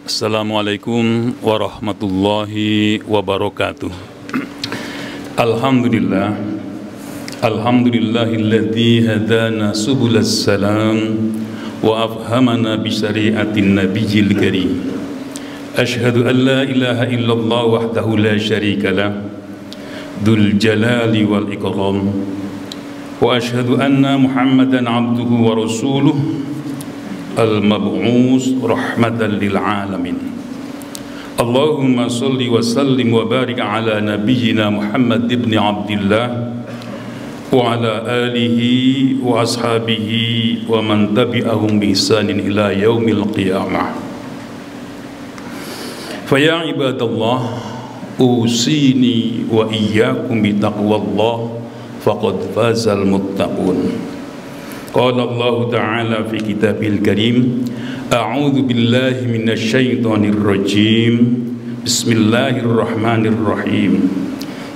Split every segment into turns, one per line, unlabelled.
Assalamualaikum warahmatullahi wabarakatuh. Alhamdulillah, alhamdulillahilladzi hadana subulas salam wa afhamana bi syari'atin nabiyil karim. Asyhadu an la ilaha illallah wahdahu la syarika lah, dzul jalali wal ikram. Wa asyhadu anna Muhammadan abduhu wa rasuluh al-mab'us rahmatan lil alamin. Allahumma salli wa sallim wa barik ala nabiyyina Muhammad ibn Abdillah wa ala alihi wa ashabihi wa man tabi'ahum bi ihsanin ila yaumil qiyamah. Fa ya ibadallah, usini wa iyyakum bi taqwallah faqad fazal muttaqun. Qala Allah Ta'ala fi kitabil karim, a'udzu billahi minasy syaithanir rajim. Bismillahirrahmanirrahim.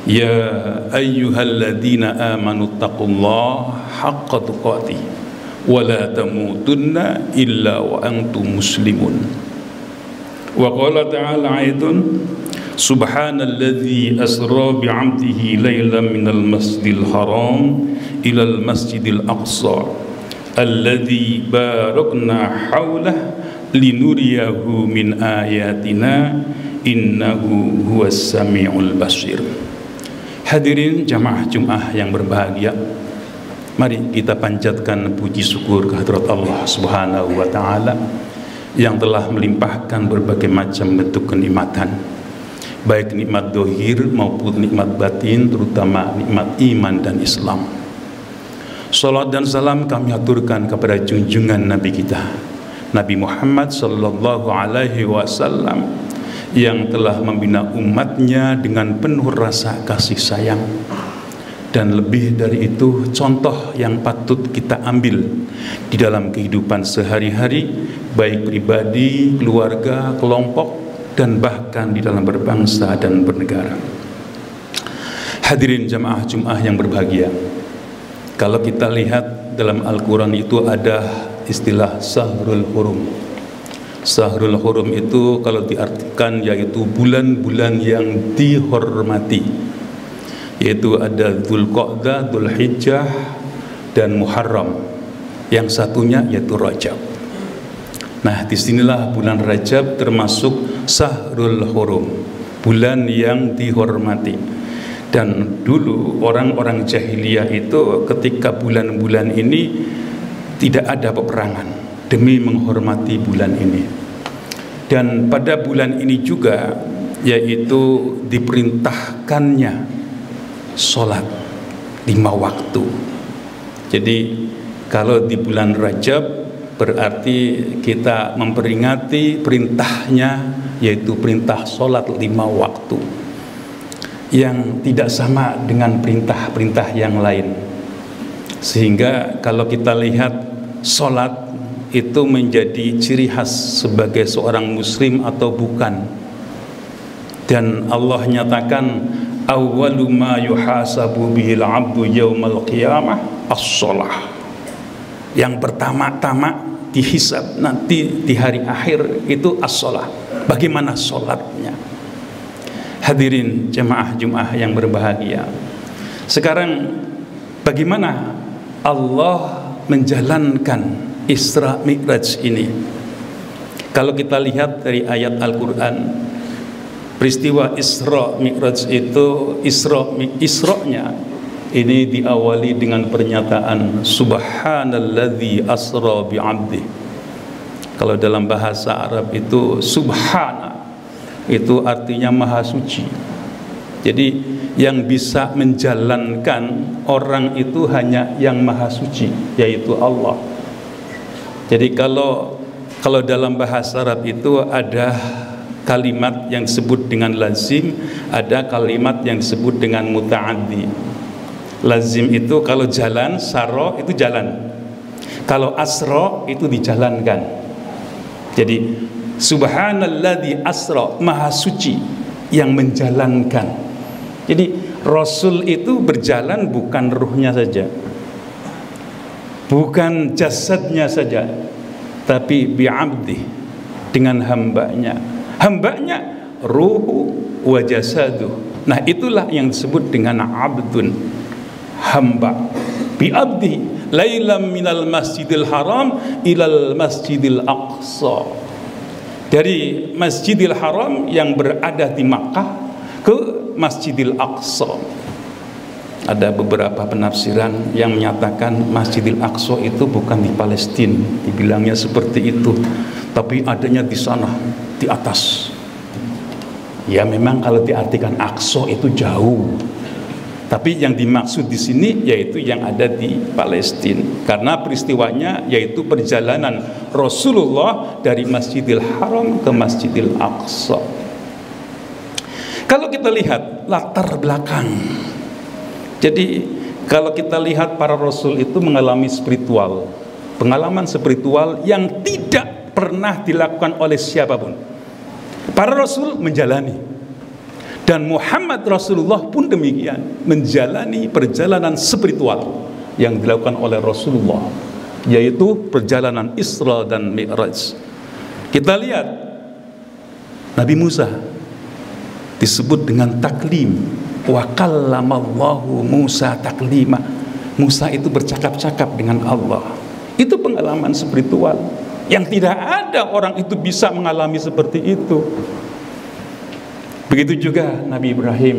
Ya ayyuhalladzina amanu taqullaha haqqa tuqatih wa la tamutunna illa wa antum muslimun. Wa qala ta'ala aidan, subhanalladzi asra bi'abdihi lailan minal masjidil haram ilal masjidil aqsa alladzi barakna haulah linuriyahu min ayatina innahu huwas samiul basir. Hadirin jamaah Jumat yang berbahagia, mari kita panjatkan puji syukur kehadirat Allah Subhanahu wa taala yang telah melimpahkan berbagai macam bentuk kenikmatan, baik nikmat dohir maupun nikmat batin, terutama nikmat iman dan Islam. Salat dan salam kami aturkan kepada junjungan Nabi kita, Nabi Muhammad sallallahu alaihi wasallam, yang telah membina umatnya dengan penuh rasa kasih sayang. Dan lebih dari itu, contoh yang patut kita ambil di dalam kehidupan sehari-hari, baik pribadi, keluarga, kelompok, dan bahkan di dalam berbangsa dan bernegara. Hadirin jamaah Jumat yang berbahagia, kalau kita lihat dalam Al-Quran itu ada istilah Syahrul Hurum. Syahrul Hurum itu kalau diartikan yaitu bulan-bulan yang dihormati, yaitu ada Dzulqa'dah, Dzulhijjah, dan Muharram. Yang satunya yaitu Rajab. Nah, disinilah bulan Rajab termasuk Syahrul Hurum, bulan yang dihormati. Dan dulu orang-orang jahiliyah itu ketika bulan-bulan ini tidak ada peperangan demi menghormati bulan ini. Dan pada bulan ini juga yaitu diperintahkannya sholat 5 waktu. Jadi kalau di bulan Rajab berarti kita memperingati perintahnya, yaitu perintah sholat 5 waktu, yang tidak sama dengan perintah-perintah yang lain. Sehingga kalau kita lihat sholat itu menjadi ciri khas sebagai seorang muslim atau bukan. Dan Allah nyatakan, awwalu ma yuhasabu bihil abdu yaumal qiyamah as-sholah. Yang pertama-tama dihisab nanti di hari akhir itu as-sholah. Bagaimana sholatnya? Hadirin jemaah Jumat yang berbahagia, sekarang bagaimana Allah menjalankan Isra Mi'raj ini? Kalau kita lihat dari ayat Al-Quran, peristiwa Isra Mi'raj itu Isra-nya ini diawali dengan pernyataan Subhanalladzi asra bi'abdi. Kalau dalam bahasa Arab itu subhana itu artinya maha suci. Jadi yang bisa menjalankan orang itu hanya yang maha suci, yaitu Allah. Jadi kalau dalam bahasa Arab itu ada kalimat yang disebut dengan lazim, ada kalimat yang disebut dengan muta'addi. Lazim itu kalau jalan, saro itu jalan. Kalau asro itu dijalankan. Jadi Subhanalladzi asra, maha suci yang menjalankan. Jadi Rasul itu berjalan bukan ruhnya saja, bukan jasadnya saja, tapi bi'abdi, dengan hambanya. Hambanya ruhu wa jasaduh. Nah, itulah yang disebut dengan abdun, hamba. Bi abdi lailam minal masjidil haram ilal masjidil aqsa. Dari Masjidil Haram yang berada di Makkah ke Masjidil Aqsa. Ada beberapa penafsiran yang menyatakan Masjidil Aqsa itu bukan di Palestina, dibilangnya seperti itu, tapi adanya di sana, di atas. Ya memang kalau diartikan Aqsa itu jauh, tapi yang dimaksud di sini yaitu yang ada di Palestina, karena peristiwanya yaitu perjalanan Rasulullah dari Masjidil Haram ke Masjidil Aqsa. Kalau kita lihat latar belakang, jadi kalau kita lihat para Rasul itu mengalami spiritual, pengalaman spiritual yang tidak pernah dilakukan oleh siapapun. Para Rasul menjalani. Dan Muhammad Rasulullah pun demikian, menjalani perjalanan spiritual yang dilakukan oleh Rasulullah, yaitu perjalanan Isra dan Mi'raj. Kita lihat Nabi Musa disebut dengan taklim, wa kallamallahu Musa taklima. Musa itu bercakap-cakap dengan Allah. Itu pengalaman spiritual yang tidak ada orang itu bisa mengalami seperti itu. Begitu juga Nabi Ibrahim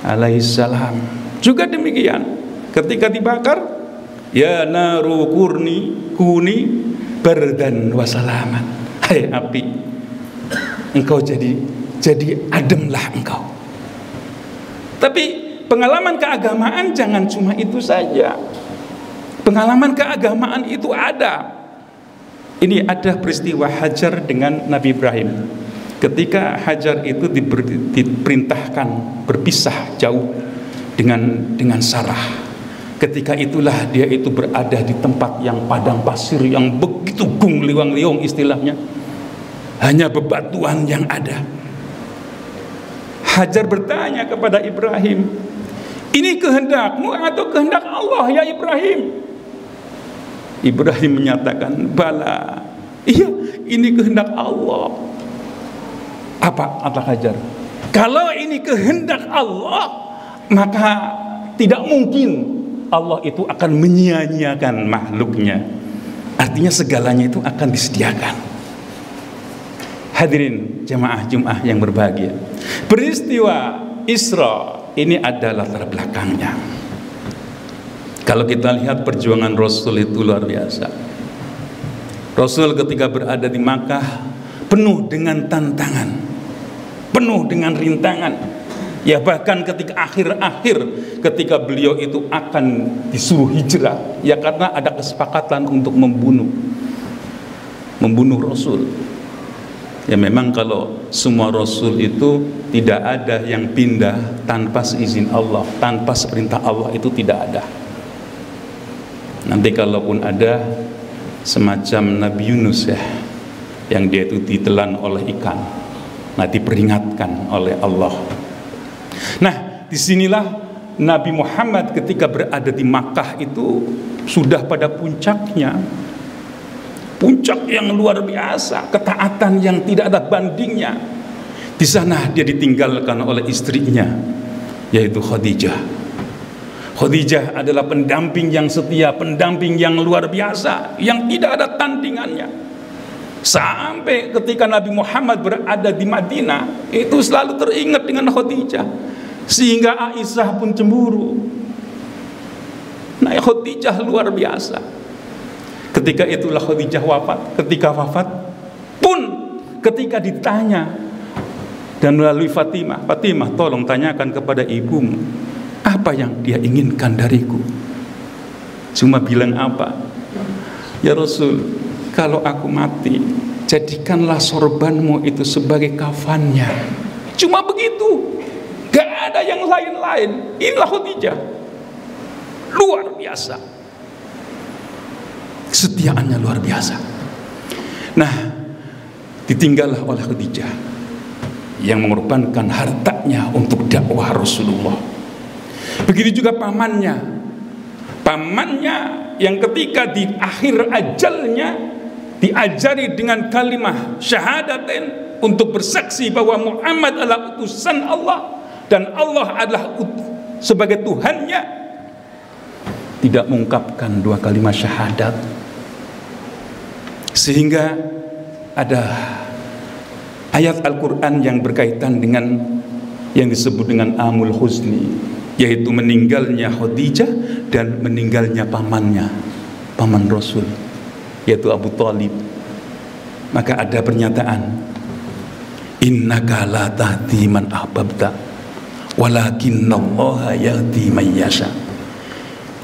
alaihissalam juga demikian. Ketika dibakar, ya naru kuni bardan wasalaman. Hai api, engkau jadi ademlah engkau. Tapi pengalaman keagamaan jangan cuma itu saja. Pengalaman keagamaan itu ada. Ini ada peristiwa Hajar dengan Nabi Ibrahim. Ketika Hajar itu diperintahkan berpisah jauh dengan Sarah, ketika itulah dia itu berada di tempat yang padang pasir yang begitu gung liwang-liwang istilahnya, hanya bebatuan yang ada. Hajar bertanya kepada Ibrahim, ini kehendakmu atau kehendak Allah ya Ibrahim? Ibrahim menyatakan, bala, iya ini kehendak Allah. Apa kata Hajar? Kalau ini kehendak Allah, maka tidak mungkin Allah itu akan menyia-nyiakan makhluknya. Artinya segalanya itu akan disediakan. Hadirin jemaah Jumat yang berbahagia, peristiwa Isra ini adalah latar belakangnya. Kalau kita lihat perjuangan Rasul itu luar biasa. Rasul ketika berada di Makkah penuh dengan tantangan, penuh dengan rintangan. Ya bahkan ketika akhir-akhir ketika beliau itu akan disuruh hijrah, ya karena ada kesepakatan untuk membunuh Rasul. Ya memang kalau semua Rasul itu tidak ada yang pindah tanpa seizin Allah, tanpa seperintah Allah, itu tidak ada. Nanti kalaupun ada semacam Nabi Yunus ya, yang dia itu ditelan oleh ikan, nah diperingatkan oleh Allah. Nah disinilah Nabi Muhammad ketika berada di Makkah itu sudah pada puncaknya, puncak yang luar biasa, ketaatan yang tidak ada bandingnya. Di sana dia ditinggalkan oleh istrinya, yaitu Khadijah. Khadijah adalah pendamping yang setia, pendamping yang luar biasa, yang tidak ada tandingannya. Sampai ketika Nabi Muhammad berada di Madinah, itu selalu teringat dengan Khadijah, sehingga Aisyah pun cemburu. Nah, Khadijah luar biasa. Ketika itulah Khadijah wafat. Ketika wafat pun ketika ditanya dan melalui Fatimah, tolong tanyakan kepada ibumu apa yang dia inginkan dariku. Cuma bilang apa? Ya Rasul, kalau aku mati, jadikanlah sorbanmu itu sebagai kafannya. Cuma begitu, gak ada yang lain-lain. Inilah Khadijah, luar biasa, kesetiaannya luar biasa. Nah, ditinggallah oleh Khadijah yang mengorbankan hartanya untuk dakwah Rasulullah. Begitu juga pamannya yang ketika di akhir ajalnya diajari dengan kalimat syahadatain untuk bersaksi bahwa Muhammad adalah utusan Allah dan Allah adalah sebagai Tuhannya, tidak mengungkapkan dua kalimat syahadat. Sehingga ada ayat Al-Quran yang berkaitan dengan yang disebut dengan Amul Huzni, yaitu meninggalnya Khadijah dan meninggalnya paman Rasul, yaitu Abu Thalib. Maka ada pernyataan, innaka la tahdi man ahbabta walakinnallaha yahdi man yasha.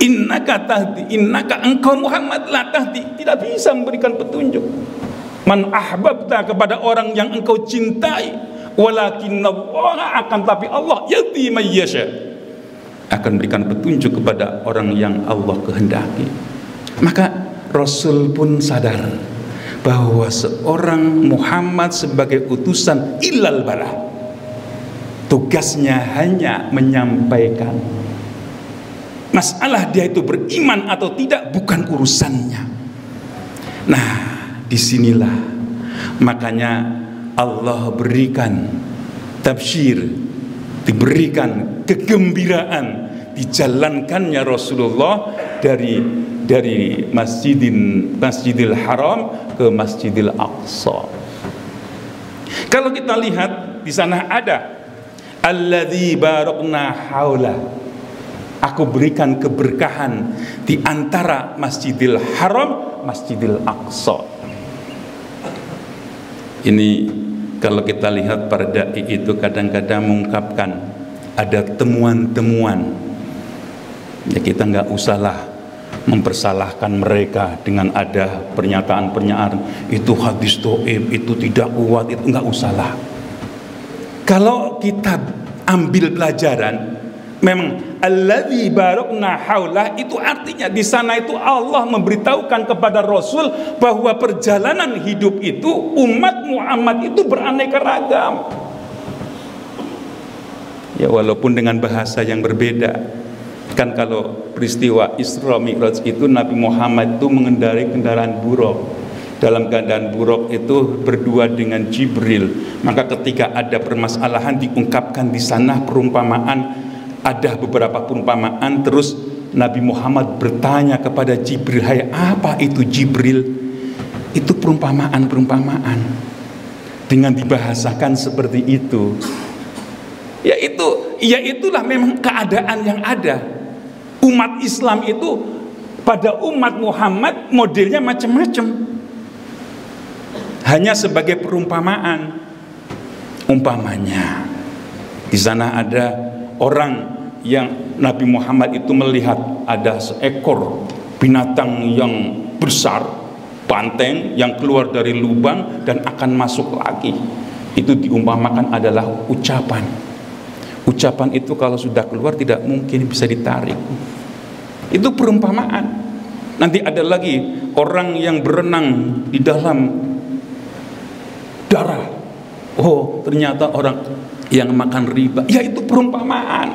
Innaka engkau Muhammad la tahdi, tidak bisa memberikan petunjuk man ahbabta kepada orang yang engkau cintai, walakinnallaha akan tapi Allah yahdi man yasha, akan berikan petunjuk kepada orang yang Allah kehendaki. Maka Rasul pun sadar bahwa seorang Muhammad sebagai utusan ilal balah, tugasnya hanya menyampaikan. Masalah dia itu beriman atau tidak bukan urusannya. Nah, disinilah makanya Allah berikan tabsyir, diberikan kegembiraan dijalankannya Rasulullah dari Masjidil Haram ke Masjidil Aqsa. Kalau kita lihat di sana ada alladzi barakna haula, aku berikan keberkahan di antara Masjidil Haram, Masjidil Aqsa. Ini kalau kita lihat para dai itu kadang-kadang mengungkapkan ada temuan-temuan, ya kita nggak usahlah mempersalahkan mereka dengan ada pernyataan-pernyataan itu hadis dhaif, itu tidak kuat, itu nggak usahlah. Kalau kita ambil pelajaran, memang alladzi barakna haula itu artinya di sana itu Allah memberitahukan kepada Rasul bahwa perjalanan hidup itu umat Muhammad itu beraneka ragam. Ya walaupun dengan bahasa yang berbeda. Kan kalau peristiwa Isra Mi'raj itu Nabi Muhammad itu mengendarai kendaraan buruk. Dalam keadaan buruk itu berdua dengan Jibril. Maka ketika ada permasalahan diungkapkan di sana perumpamaan, ada beberapa perumpamaan, terus Nabi Muhammad bertanya kepada Jibril, "Hai, apa itu Jibril?" Itu perumpamaan-perumpamaan dengan dibahasakan seperti itu. Ya itulah memang keadaan yang ada. Umat Islam itu pada umat Muhammad modelnya macam-macam. Hanya sebagai perumpamaan. Umpamanya di sana ada orang yang Nabi Muhammad itu melihat ada seekor binatang yang besar, banteng yang keluar dari lubang dan akan masuk lagi. Itu diumpamakan adalah ucapan. Ucapan itu kalau sudah keluar tidak mungkin bisa ditarik. Itu perumpamaan. Nanti ada lagi orang yang berenang di dalam darah. Oh, ternyata orang yang makan riba. Ya itu perumpamaan.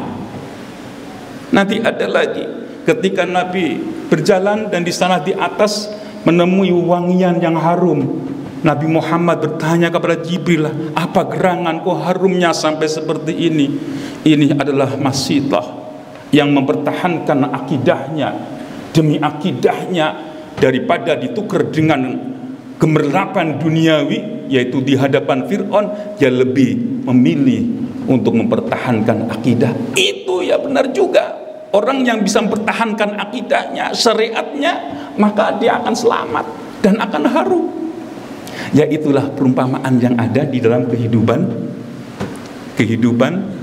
Nanti ada lagi ketika Nabi berjalan dan di sana di atas menemui wangian yang harum. Nabi Muhammad bertanya kepada Jibril, "Apa gerangan kok harumnya sampai seperti ini?" Ini adalah masitah yang mempertahankan akidahnya demi akidahnya, daripada ditukar dengan gemerlapan duniawi, yaitu di hadapan Fir'aun, dia lebih memilih untuk mempertahankan akidah. Itu ya benar juga. Orang yang bisa mempertahankan akidahnya, syariatnya, maka dia akan selamat dan akan harum. Ya itulah perumpamaan yang ada di dalam kehidupan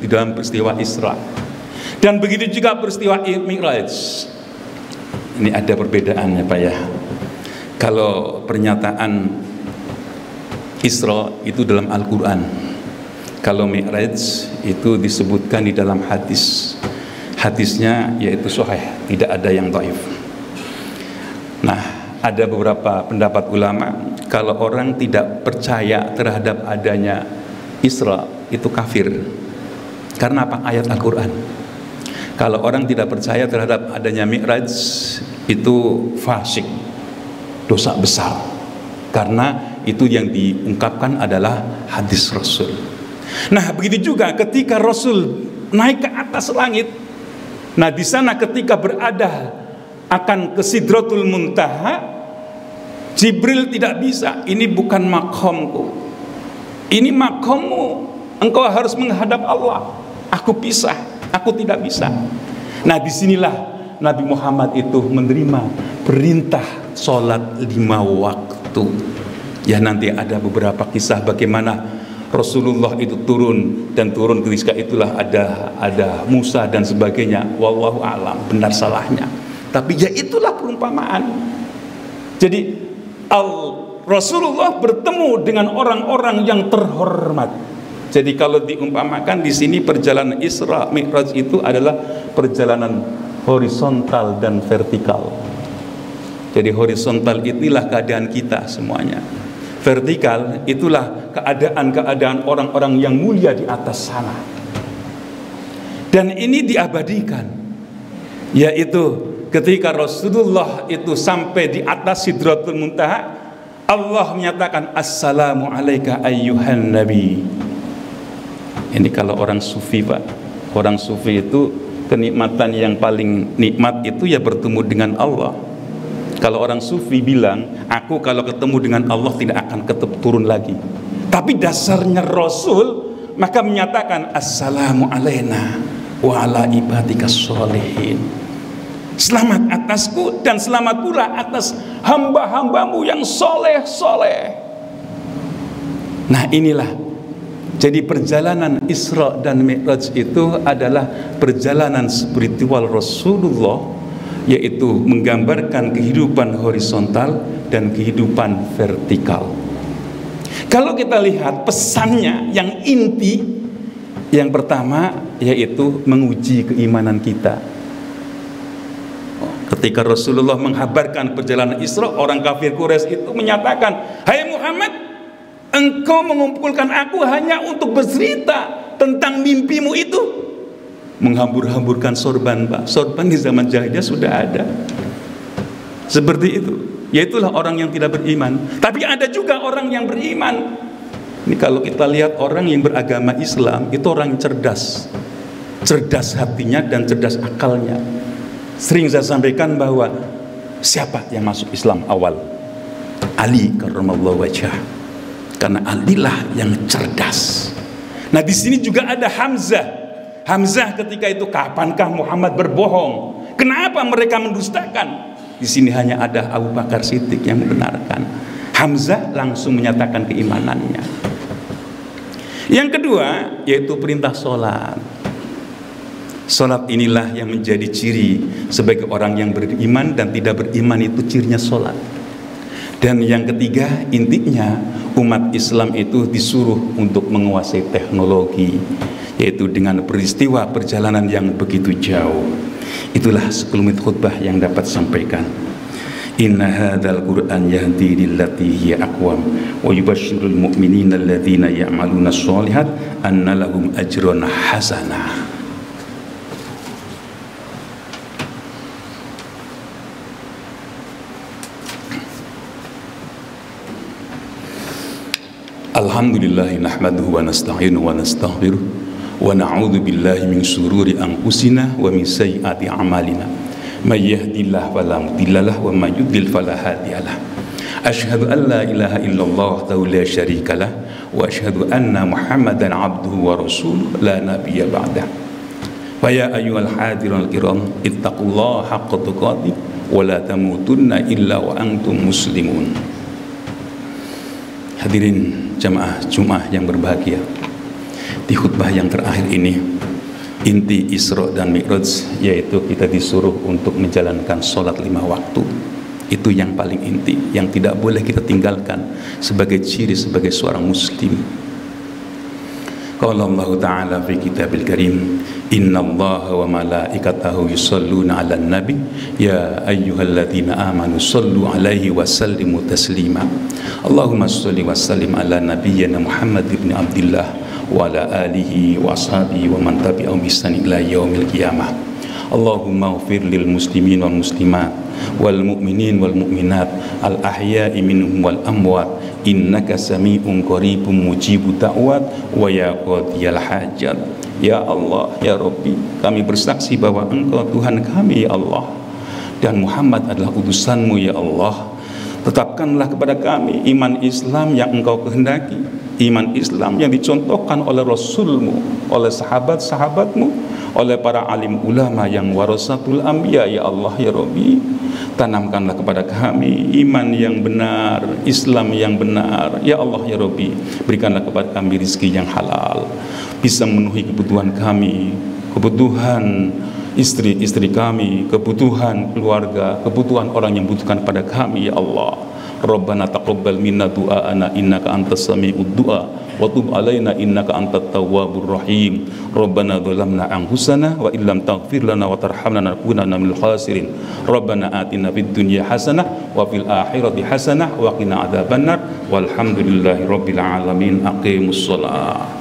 di dalam peristiwa Isra. Dan begitu juga peristiwa Mi'raj. Ini ada perbedaannya Pak ya. Kalau pernyataan Isra itu dalam Al-Quran, kalau Mi'raj itu disebutkan di dalam hadis. Hadisnya yaitu sahih, tidak ada yang dhaif. Nah, ada beberapa pendapat ulama, kalau orang tidak percaya terhadap adanya Isra itu kafir. Karena apa? Ayat Al-Quran. Kalau orang tidak percaya terhadap adanya Mi'raj itu fasik, dosa besar. karena itu yang diungkapkan adalah hadis Rasul. Nah, begitu juga ketika Rasul naik ke atas langit. Nah, di sana ketika berada akan ke Sidratul Muntaha, Jibril tidak bisa, ini bukan makomku, ini makommu, engkau harus menghadap Allah, aku pisah, aku tidak bisa. Nah, disinilah Nabi Muhammad itu menerima perintah sholat 5 waktu. Ya, nanti ada beberapa kisah bagaimana Rasulullah itu turun, dan turun ketika itulah ada Musa dan sebagainya. Wallahu a'lam benar salahnya. Tapi ya itulah perumpamaan. Jadi Rasulullah bertemu dengan orang-orang yang terhormat. Jadi kalau diumpamakan di sini perjalanan Isra Mi'raj itu adalah perjalanan horizontal dan vertikal. Jadi horizontal inilah keadaan kita semuanya. Vertikal itulah keadaan-keadaan orang-orang yang mulia di atas sana. Dan ini diabadikan, yaitu ketika Rasulullah itu sampai di atas Sidratul Muntaha, Allah menyatakan assalamu alayka ayyuhan nabi. Ini kalau orang sufi, Pak. Orang sufi itu kenikmatan yang paling nikmat itu ya bertemu dengan Allah. Kalau orang sufi bilang, aku kalau ketemu dengan Allah tidak akan turun lagi. Tapi dasarnya Rasul maka menyatakan assalamu alaina wa ala ibadikas sholihin. Selamat atasku dan selamat pula atas hamba-hambamu yang soleh-soleh. Nah, inilah. Jadi perjalanan Isra dan Mi'raj itu adalah perjalanan spiritual Rasulullah, yaitu menggambarkan kehidupan horizontal dan kehidupan vertikal. Kalau kita lihat pesannya yang inti, yang pertama yaitu menguji keimanan kita. Ketika Rasulullah menghabarkan perjalanan Isra, orang kafir Quraisy itu menyatakan, "Hai Muhammad, engkau mengumpulkan aku hanya untuk bercerita tentang mimpimu itu." Menghambur-hamburkan sorban, Pak. Sorban di zaman jahiliyah sudah ada. Seperti itu. Yaitulah orang yang tidak beriman. Tapi ada juga orang yang beriman. Ini kalau kita lihat orang yang beragama Islam, itu orang yang cerdas. Cerdas hatinya dan cerdas akalnya. Sering saya sampaikan bahwa siapa yang masuk Islam awal? Ali karramallahu wajhah. Karena Ali lah yang cerdas. Nah, di sini juga ada Hamzah. Hamzah ketika itu, kapankah Muhammad berbohong? Kenapa mereka mendustakan? Di sini hanya ada Abu Bakar Siddiq yang membenarkan. Hamzah langsung menyatakan keimanannya. Yang kedua yaitu perintah sholat. Sholat inilah yang menjadi ciri sebagai orang yang beriman dan tidak beriman, itu cirinya sholat. Dan yang ketiga, intinya umat Islam itu disuruh untuk menguasai teknologi, yaitu dengan peristiwa perjalanan yang begitu jauh. Itulah sekelumit khutbah yang dapat sampaikan. Inna hadzal Qur'an yahdi lillati hiya aqwam wa yubashshirul mu'minina alladzina ya'maluna sholihat anna lahum ajran hasanah. Alhamdulillah nahmaduhu wa nasta'inuhu wa nastaghfiruh wa na'udzu billahi min syururi anfusina wa min sayyiati a'malina. May yahdihillahu fala mudhillalah wa may yudlil fala hadiyalah. Asyhadu an la ilaha illallah wahdahu la syarikalah wa asyhadu anna Muhammadan abduhu wa rasuluh la nabiyya ba'dah. Fa ya ayyuhal hadirun kiram ittaqullaha haqqa tuqatih wa la tamutunna illa wa antum muslimun. Hadirin jamaah Jumat yang berbahagia, di khutbah yang terakhir ini inti Isra dan Mi'raj yaitu kita disuruh untuk menjalankan sholat 5 waktu. Itu yang paling inti, yang tidak boleh kita tinggalkan sebagai ciri sebagai seorang muslim. Qala Allah Ta'ala fi kitabil karim, innallaha wa malaikatahu yusalluna 'alan nabi ya ayyuhalladzina amanu sallu 'alaihi wa sallimu taslima. Allahumma shalli wa sallim ala nabiyyina Muhammad ibn Abdullah wa ala alihi wa ashabihi wa man tabi'ahum bi ihsan ila yaumil qiyamah. Allahumma ighfir lil muslimin wal muslimat wal mu'minin wal mu'minat al ahya'i minhum wal amwat innaka sami'un qaribun mujibud da'wat wa ya qadiyal hajat. Ya Allah, ya Rabbi, kami bersaksi bahwa Engkau Tuhan kami ya Allah, dan Muhammad adalah utusan-Mu ya Allah. Tetapkanlah kepada kami iman Islam yang Engkau kehendaki, iman Islam yang dicontohkan oleh Rasul-Mu, oleh sahabat-sahabat-Mu, oleh para alim ulama yang warasatul anbiya ya Allah ya Rabbi. Tanamkanlah kepada kami iman yang benar, Islam yang benar ya Allah ya Rabbi. Berikanlah kepada kami rizki yang halal, bisa memenuhi kebutuhan kami, kebutuhan istri-istri kami, kebutuhan keluarga, kebutuhan orang yang membutuhkan pada kami ya Allah. Rabbana taqabbal minna du'aana innaka antas sami'ud du'a wa tub alaina innaka antat tawwabur rahim. Rabbana dhalamna anfusana wa illam taghfir lana wa tarhamna lanakunanna minal khasirin. Rabbana atina fid dunya hasanah wa fil akhirati hasanah wa qina adzabannar. Walhamdulillahi rabbil alamin. Aqimus shalah.